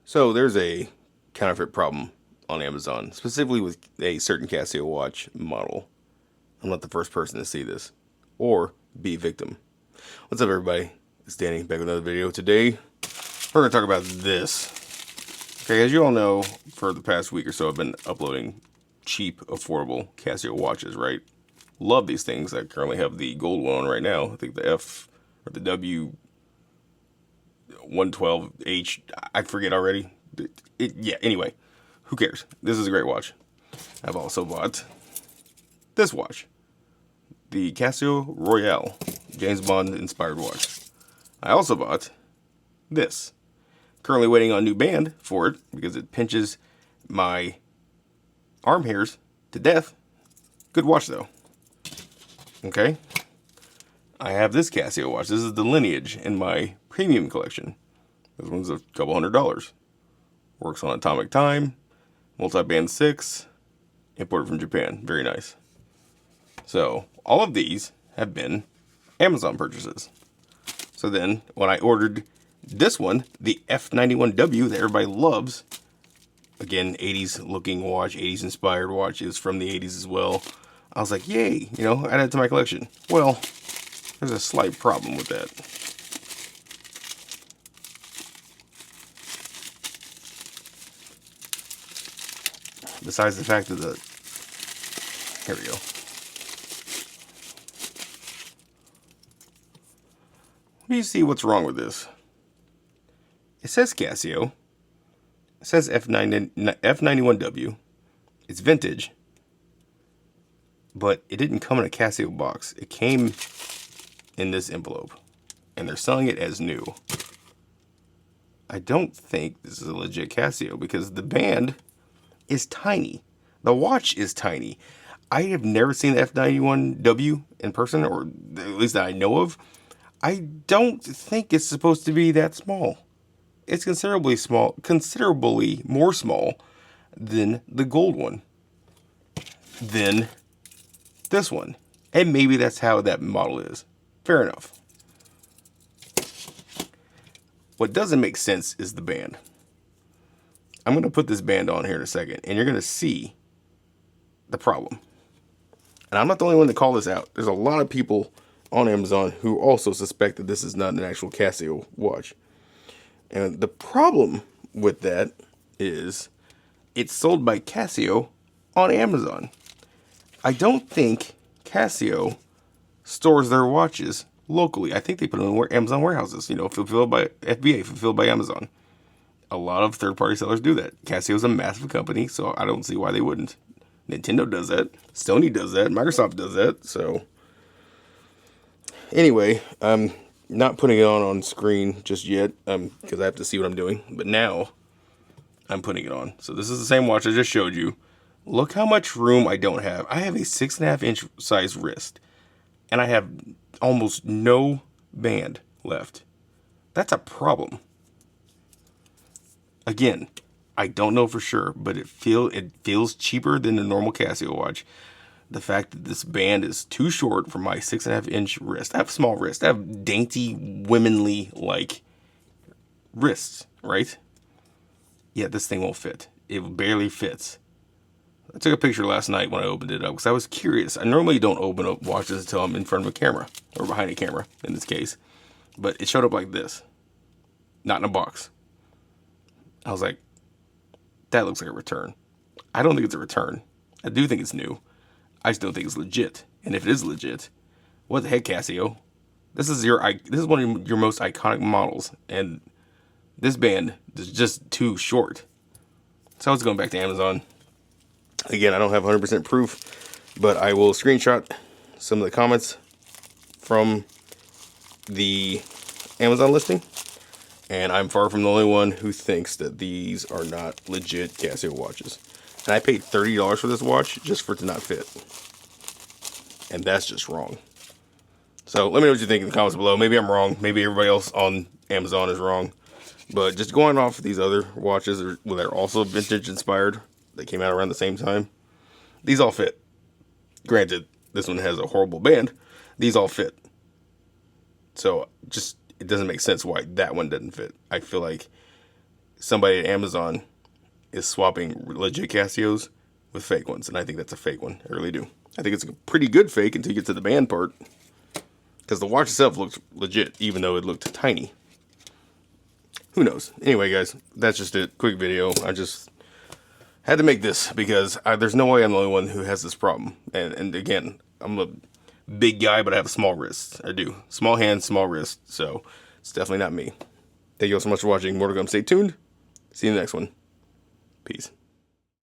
So there's a counterfeit problem on Amazon, specifically with a certain Casio watch model. I'm not the first person to see this or be a victim. What's up, everybody? It's Danny back with another video. Today, we're going to talk about this. Okay, as you all know, for the past week or so, I've been uploading cheap, affordable Casio watches, right? Love these things. I currently have the gold one on right now. I think the F or the W112H. I forget already. Yeah, anyway, who cares? This is a great watch. I've also bought this watch, the Casio Royale, James Bond inspired watch. I also bought this. Currently waiting on a new band for it because it pinches my arm hairs to death. Good watch though. Okay. I have this Casio watch. This is the Lineage in my premium collection. This one's a couple $100. Works on atomic time, multi-band 6, imported from Japan. Very nice. So, all of these have been Amazon purchases. So then, when I ordered this one, the F91W that everybody loves, again, 80s looking watch, 80s inspired watches from the 80s as well, I was like, yay, add it to my collection. Well, there's a slight problem with that. Besides the fact that here we go. What do you see what's wrong with this? It says Casio. It says F91W. It's vintage. But it didn't come in a Casio box. It came in this envelope. And they're selling it as new. I don't think this is a legit Casio because the band is tiny. The watch is tiny. I have never seen the F91W in person, or at least that I know of. I don't think it's supposed to be that small. It's considerably more small than the gold one, than this one. And maybe that's how that model is. Fair enough. What doesn't make sense is the band. I'm going to put this band on here in a second, and you're going to see the problem. And I'm not the only one to call this out. There's a lot of people on Amazon who also suspect that this is not an actual Casio watch. And the problem with that is it's sold by Casio on Amazon. I don't think Casio stores their watches locally. I think they put them in Amazon warehouses, fulfilled by FBA, fulfilled by Amazon. A lot of third-party sellers do that. Casio is a massive company, so I don't see why they wouldn't. Nintendo does that. Sony does that. Microsoft does that. So, anyway, I'm not putting it on screen just yet because I have to see what I'm doing. But now, I'm putting it on. So this is the same watch I just showed you. Look how much room I don't have. I have a 6.5-inch size wrist, and I have almost no band left. That's a problem. Again, I don't know for sure, but it feels cheaper than the normal Casio watch. The fact that this band is too short for my 6.5-inch wrist. I have small wrists. I have dainty, womanly-like wrists, right? Yeah, this thing won't fit. It barely fits. I took a picture last night when I opened it up because I was curious. I normally don't open up watches until I'm in front of a camera, or behind a camera in this case. But it showed up like this. Not in a box. I was like, that looks like a return. I don't think it's a return. I do think it's new. I just don't think it's legit. And if it is legit, what the heck, Casio? This is one of your most iconic models, and this band is just too short. So I was going back to Amazon. Again, I don't have 100% proof, but I will screenshot some of the comments from the Amazon listing. And I'm far from the only one who thinks that these are not legit Casio watches. And I paid $30 for this watch just for it to not fit. And that's just wrong. So let me know what you think in the comments below. Maybe I'm wrong. Maybe everybody else on Amazon is wrong. But just going off these other watches that are also vintage inspired, that came out around the same time, these all fit. Granted, this one has a horrible band. These all fit. So just it doesn't make sense why that one doesn't fit. I feel like somebody at Amazon is swapping legit Casios with fake ones, and I think that's a fake one. I really do. I think it's a pretty good fake until you get to the band part, because the watch itself looks legit, even though it looked tiny. Who knows? Anyway, guys, that's just a quick video. I just had to make this because there's no way I'm the only one who has this problem. And again, I'm a big guy, but I have small wrists. I do. Small hands, small wrists. So it's definitely not me. Thank you all so much for watching. More to come. Stay tuned. See you in the next one. Peace.